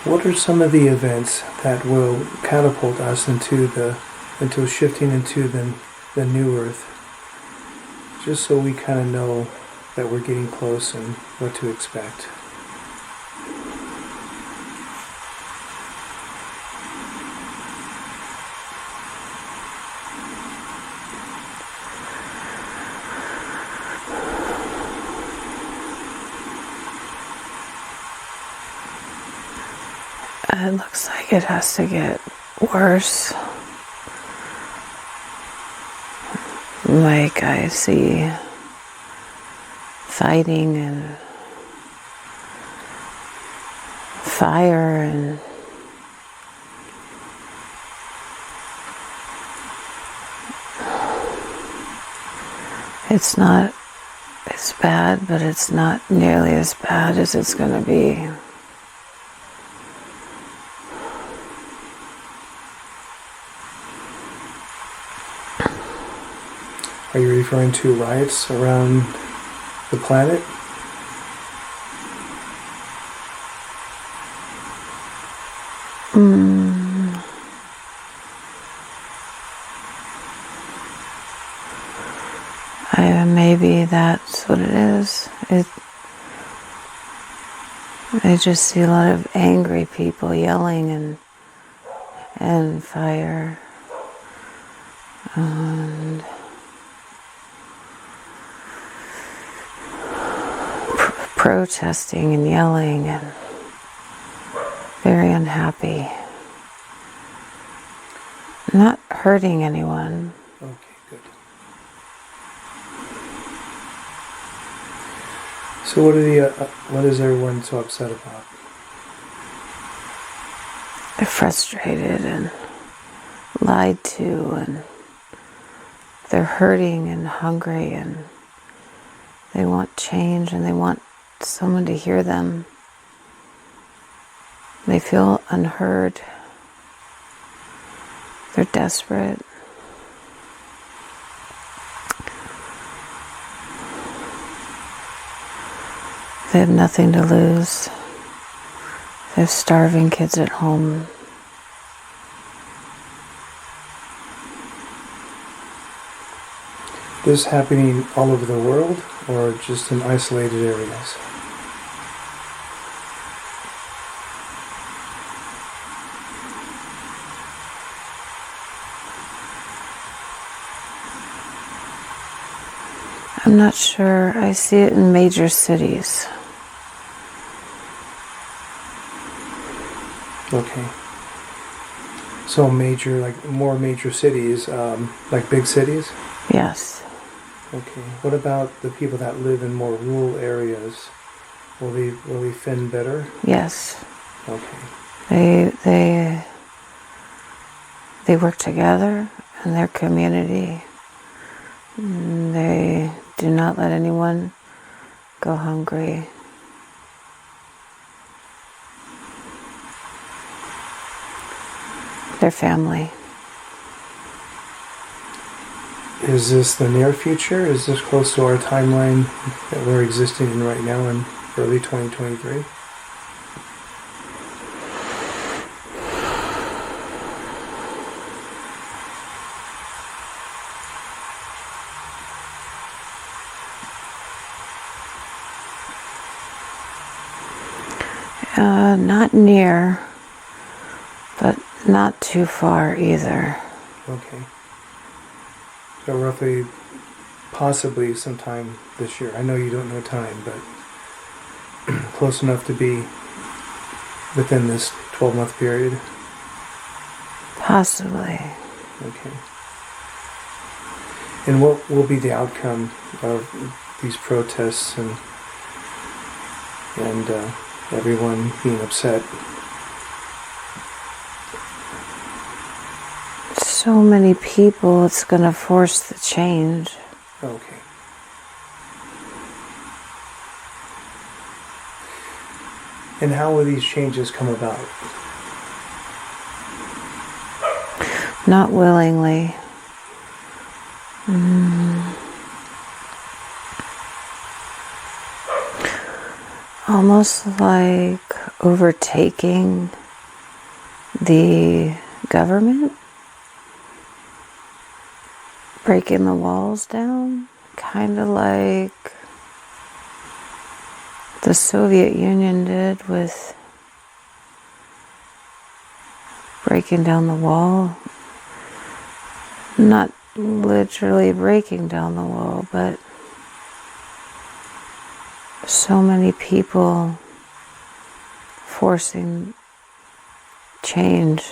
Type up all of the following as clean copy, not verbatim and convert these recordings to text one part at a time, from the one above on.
What are some of the events that will catapult us into shifting into the new earth? Just so we kind of know that we're getting close and what to expect. It looks like it has to get worse. Like I see fighting and fire and it's not as bad, but it's not nearly as bad as it's going to be. Are you referring to riots around the planet? Maybe that's what it is. I just see a lot of angry people yelling and fire and protesting and yelling and very unhappy. Not hurting anyone. Okay, good. So what is everyone so upset about? They're frustrated and lied to, and they're hurting and hungry, and they want change, and they want someone to hear them. They feel unheard. They're desperate. They have nothing to lose. They have starving kids at home. This happening all over the world or just in isolated areas? I'm not sure. I see it in major cities. Okay. So more major cities, like big cities? Yes. Okay. What about the people that live in more rural areas? Will they fend better? Yes. Okay. They work together in their community. They do not let anyone go hungry. Their family. Is this the near future? Is this close to our timeline that we're existing in right now in early 2023? Not near, but not too far either. Okay. So roughly, possibly sometime this year. I know you don't know time, but close enough to be within this 12-month period? Possibly. Okay. And what will be the outcome of these protests and everyone being upset? So many people, it's going to force the change. Okay. And how will these changes come about? Not willingly. Almost like overtaking the government, breaking the walls down, kind of like the Soviet Union did with breaking down the wall. Not literally breaking down the wall, but so many people forcing change.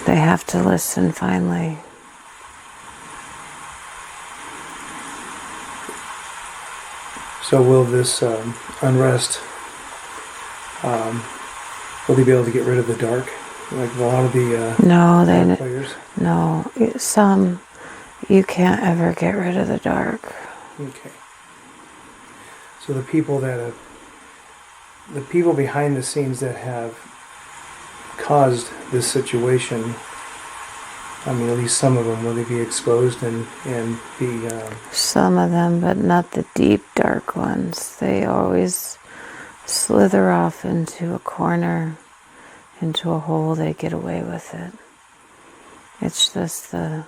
They have to listen finally. So will this unrest, will they be able to get rid of the dark? Like a lot of the No, dark players? no. Some, you can't ever get rid of the dark. Okay. So the people behind the scenes that have caused this situation, I mean, at least some of them, will they be exposed and be... Some of them, but not the deep, dark ones. They always slither off into a corner, into a hole. They get away with it. It's just the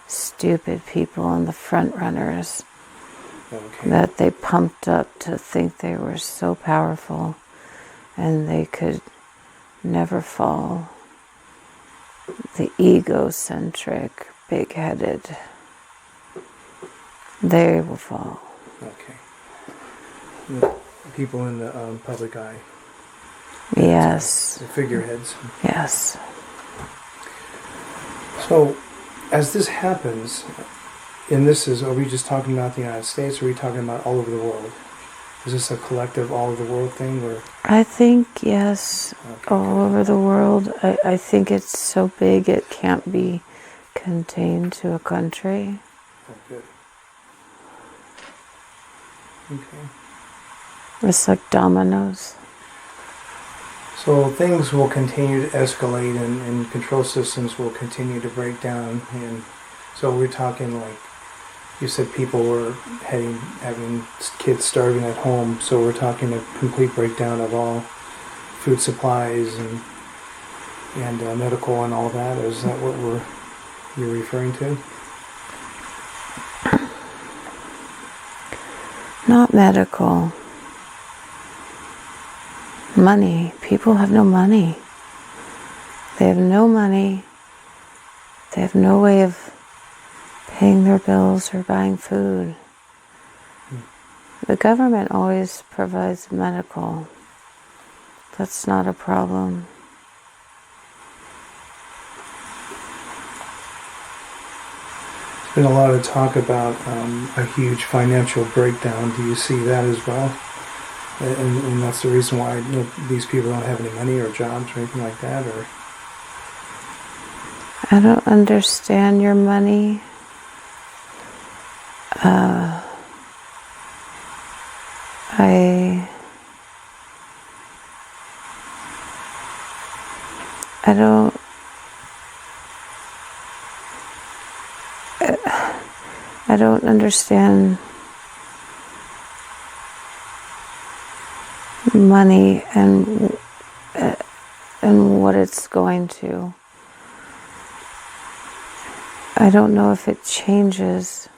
stupid people and the front runners that they pumped up to think they were so powerful and they could never fall. The egocentric, big-headed, they will fall. Okay. The people in the public eye. Yes. The figureheads. Yes. So, as this happens, are we just talking about the United States, or are we talking about all over the world? Is this a collective all over the world thing, or? I think, yes, Okay. all over the world. I think it's so big it can't be contained to a country. Oh, good. Okay. It's like dominoes. So things will continue to escalate, and control systems will continue to break down, and so we're talking, like you said, people were having kids starving at home, so we're talking a complete breakdown of all food supplies and medical and all that. Is that what you're referring to? Not medical. Money. People have no money. They have no money. They have no way of paying their bills or buying food. The government always provides medical. That's not a problem. There's been a lot of talk about a huge financial breakdown. Do you see that as well? And that's the reason why these people don't have any money or jobs or anything like that, or? I don't understand your money. I don't understand money and what it's going to. I don't know if it changes,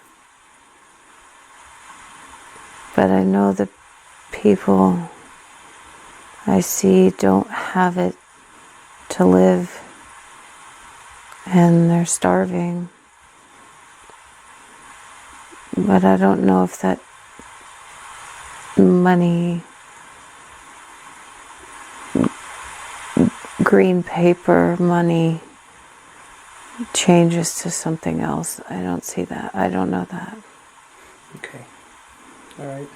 but I know the people I see don't have it to live, and they're starving. But I don't know if that money, green paper money, changes to something else. I don't see that. I don't know that. Okay. All right.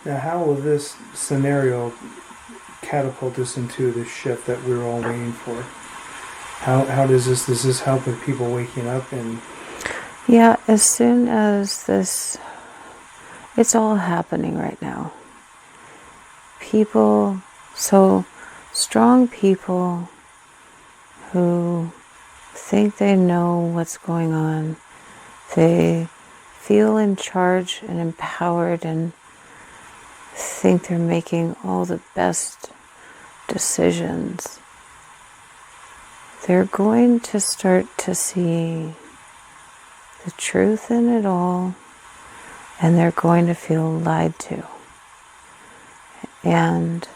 Now, how will this scenario catapult us into the shift that we're all waiting for? How does this help with people waking up? And yeah, as soon as this, it's all happening right now. People, so strong people who think they know what's going on, they feel in charge and empowered, and think they're making all the best decisions, they're going to start to see the truth in it all, and they're going to feel lied to. And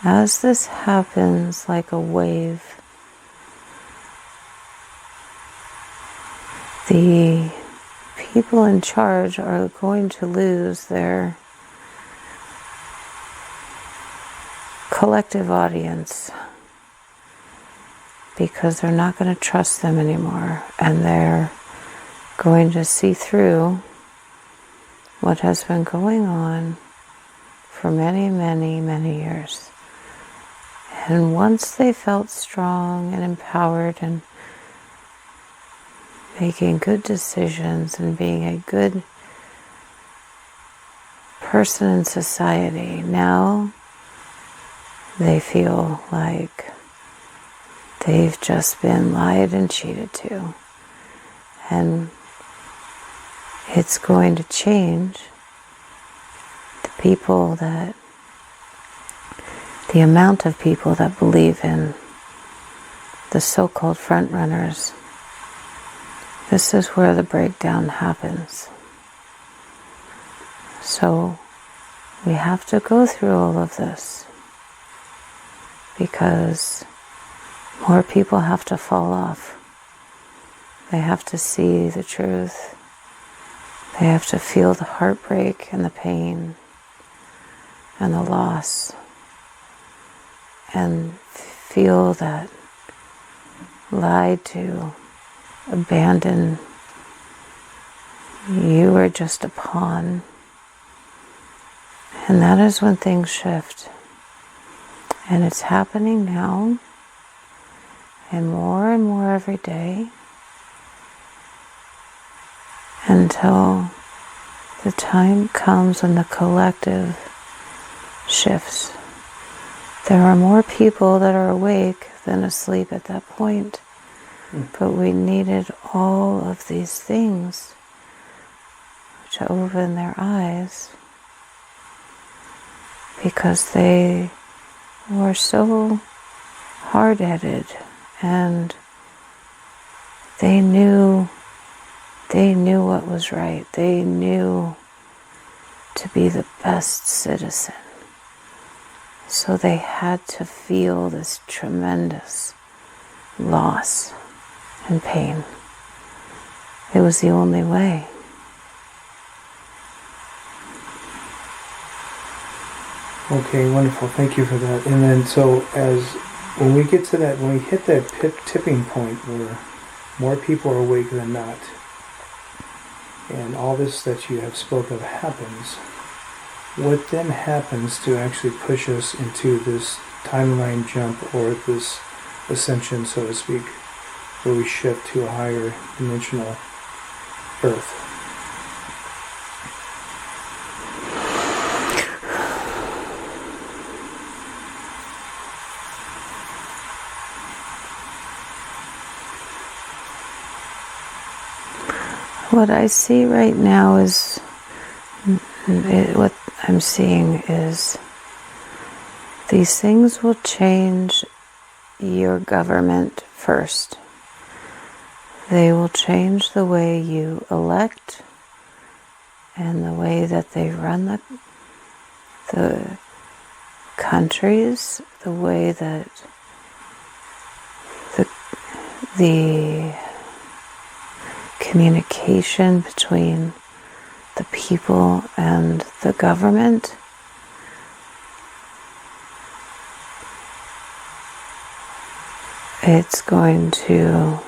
as this happens like a wave, the people in charge are going to lose their collective audience, because they're not going to trust them anymore, and they're going to see through what has been going on for many, many, many years. And once they felt strong and empowered and making good decisions and being a good person in society, now they feel like they've just been lied and cheated to. And it's going to change the amount of people that believe in the so-called front runners. This is where the breakdown happens. So we have to go through all of this, because more people have to fall off. They have to see the truth. They have to feel the heartbreak and the pain and the loss, and feel that lied to, abandoned. You are just a pawn. And that is when things shift. And it's happening now, and more every day, until the time comes when the collective shifts. There are more people that are awake than asleep at that point. But we needed all of these things to open their eyes, because they were so hard-headed, and they knew what was right. They knew to be the best citizen. So they had to feel this tremendous loss and pain. It was the only way. Okay, wonderful. Thank you for that. And then, so when we get to that, when we hit that tipping point where more people are awake than not, and all this that you have spoke of happens, what then happens to actually push us into this timeline jump, or this ascension, so to speak, where we shift to a higher dimensional Earth? What I see right now is, what I'm seeing is, these things will change your government first. They will change the way you elect and the way that they run the countries, the way that the communication between the people and the government. It's going to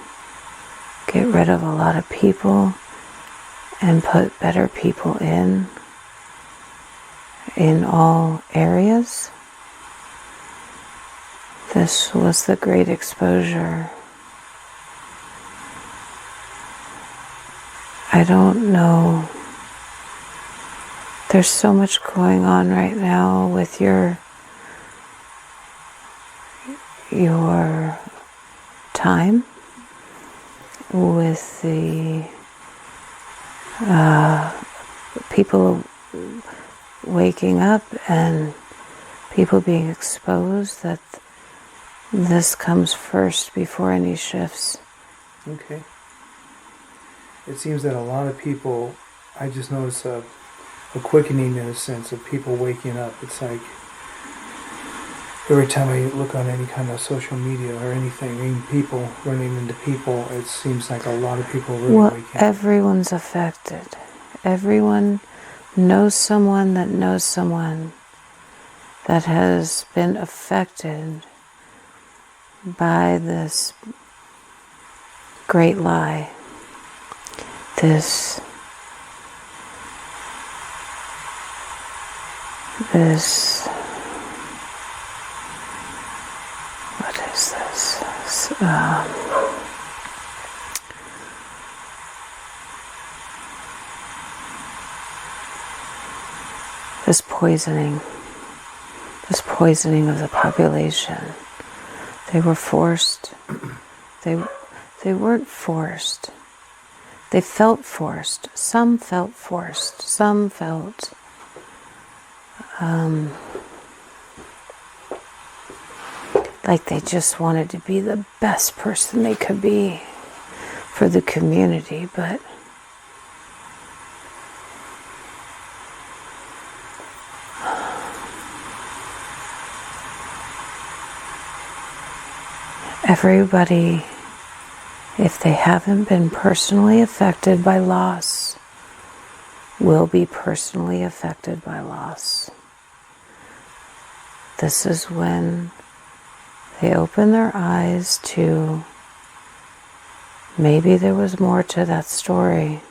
get rid of a lot of people and put better people in all areas. This was the great exposure. I don't know. There's so much going on right now with your time, with the people waking up and people being exposed, that this comes first before any shifts. Okay. It seems that a lot of people, I just notice a quickening in a sense of people waking up. It's like every time I look on any kind of social media or anything, even people running into people, it seems like a lot of people really waking up. Everyone's affected. Everyone knows someone that has been affected by this great lie. This what is this? This poisoning of the population. They were forced. They weren't forced. They felt forced. Some felt forced. Some felt like they just wanted to be the best person they could be for the community, but everybody, if they haven't been personally affected by loss, will be personally affected by loss. This is when they open their eyes to maybe there was more to that story.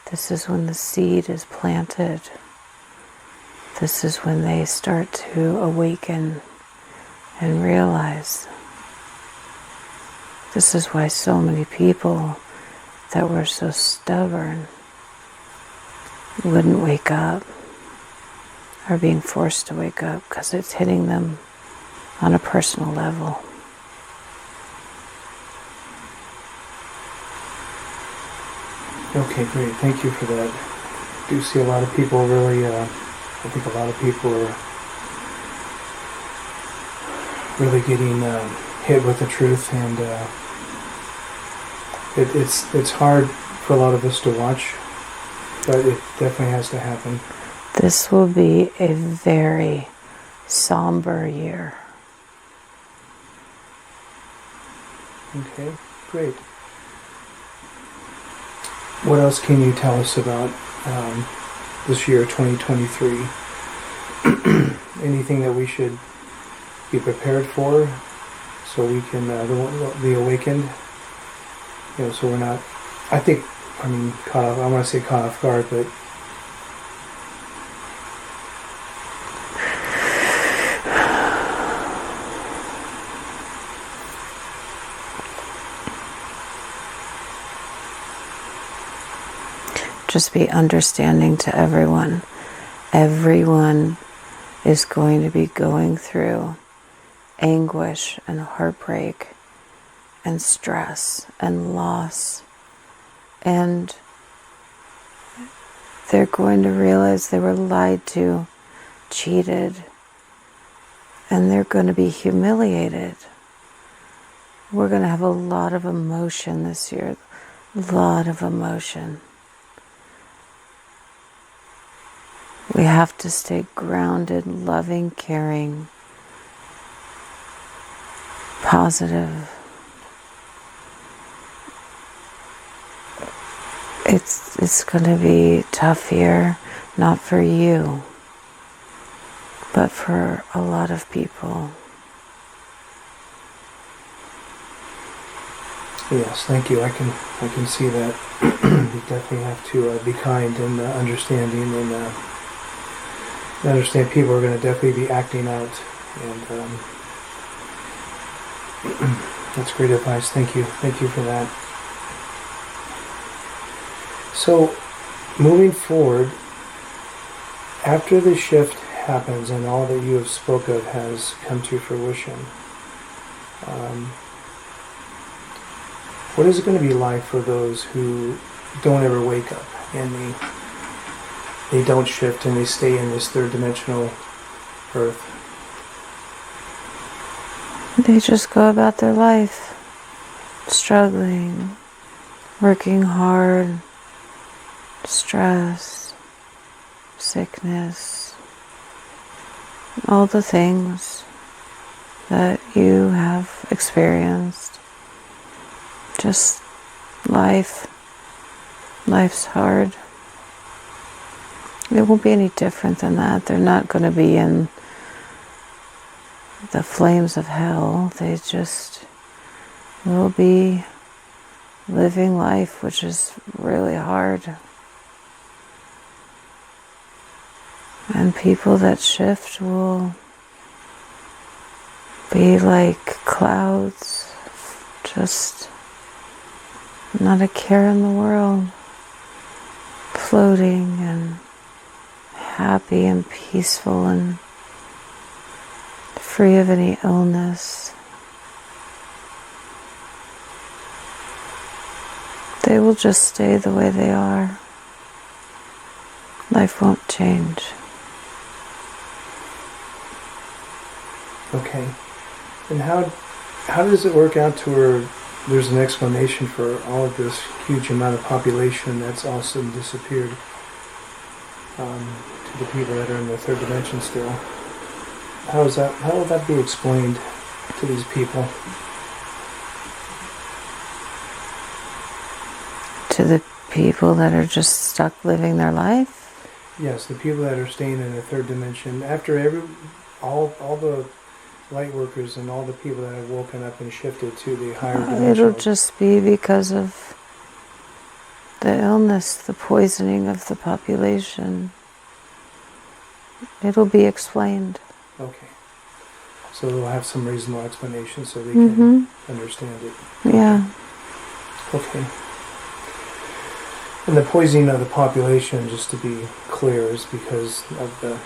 This is when the seed is planted. This is when they start to awaken and realize. This is why so many people that were so stubborn wouldn't wake up, are being forced to wake up because it's hitting them on a personal level. Okay, great. Thank you for that. I do see a lot of people really, I think a lot of people are really getting hit with the truth, and it's hard for a lot of us to watch, but it definitely has to happen. This will be a very somber year. Okay, great. What else can you tell us about this year, 2023? Anything that we should be prepared for so we can be awakened? You know, so we're not, caught off, I want to say caught off guard, but just be understanding to everyone. Everyone is going to be going through anguish and heartbreak and stress and loss. And they're going to realize they were lied to, cheated, and they're going to be humiliated. We're going to have a lot of emotion this year, a lot of emotion. We have to stay grounded, loving, caring, positive. It's going to be a tough year, not for you, but for a lot of people. yes, thank you. I can see that. You definitely have to be kind and understanding, and understand people are going to definitely be acting out, and that's great advice. Thank you for that. So moving forward, after the shift happens and all that you have spoke of has come to fruition, what is it going to be like for those who don't ever wake up, and they don't shift and they stay in this third dimensional earth? They just go about their life, struggling, working hard, stress, sickness, all the things that you have experienced. Just life. Life's hard. It won't be any different than that. They're not going to be in the flames of hell. They just will be living life, which is really hard. And people that shift will be like clouds, just not a care in the world, floating and happy and peaceful and free of any illness. They will just stay the way they are. Life won't change. Okay. And how does it work out to where there's an explanation for all of this huge amount of population that's also disappeared to the people that are in the third dimension still? How will that be explained to these people? To the people that are just stuck living their life? Yes, the people that are staying in the third dimension after all the light workers and all the people that have woken up and shifted to the higher dimensional. It'll just be because of the illness, the poisoning of the population. It'll be explained. Okay. So they'll have some reasonable explanation so they can understand it. Yeah. Okay. And the poisoning of the population, just to be clear, is because of the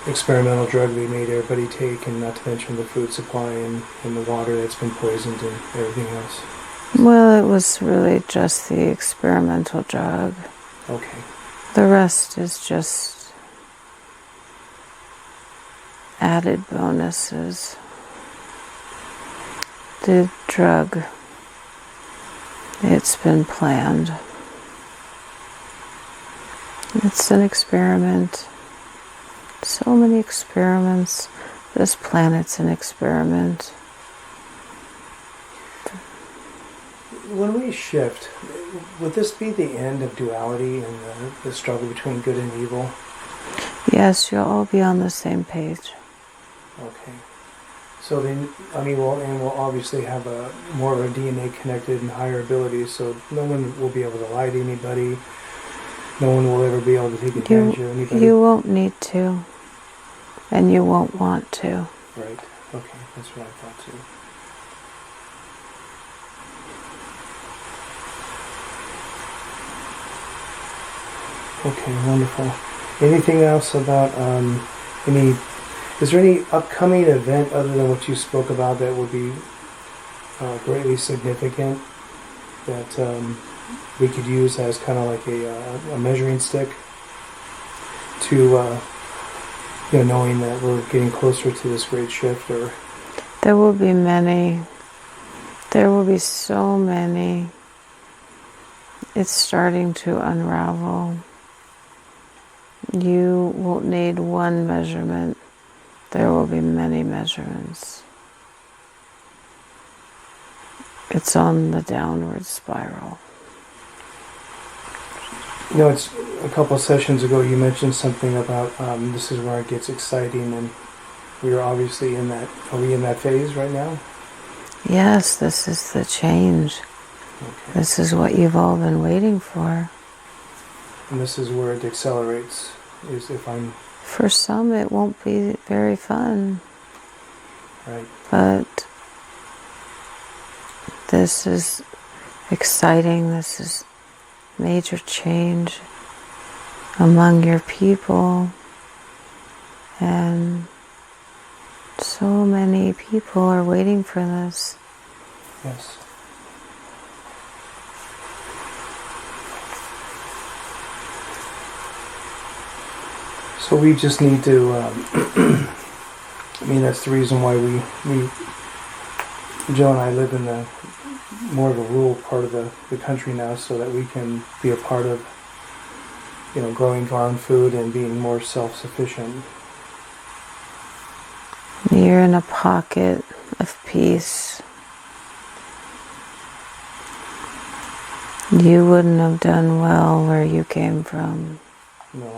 experimental drug they made everybody take, and not to mention the food supply and the water that's been poisoned and everything else. Well, it was really just the experimental drug. Okay. The rest is just added bonuses. The drug, it's been planned. It's an experiment. So many experiments. This planet's an experiment. When we shift, would this be the end of duality and the struggle between good and evil? Yes, you'll all be on the same page. Okay. So then, we'll obviously have more of a DNA connected and higher abilities, so no one will be able to lie to anybody. No one will ever be able to take advantage of anybody. You won't need to. And you won't want to. Right. Okay. That's what I thought too. Okay. Wonderful. Anything else about is there any upcoming event other than what you spoke about that would be greatly significant that we could use as kind of like a measuring stick to knowing that we're getting closer to this great shift? Or there will be many. There will be so many. It's starting to unravel. You won't need one measurement. There will be many measurements. It's on the downward spiral. It's a couple of sessions ago you mentioned something about this is where it gets exciting, and we are obviously in that. Are we in that phase right now? Yes, this is the change. Okay. This is what you've all been waiting for. And this is where it accelerates. Is if I'm For some, it won't be very fun. right. But this is exciting. This is major change among your people. And so many people are waiting for this. Yes. So we just need to, I mean, that's the reason why Joe and I live in the more of a rural part of the country now, so that we can be a part of, growing our own food and being more self-sufficient. You're in a pocket of peace. You wouldn't have done well where you came from. No,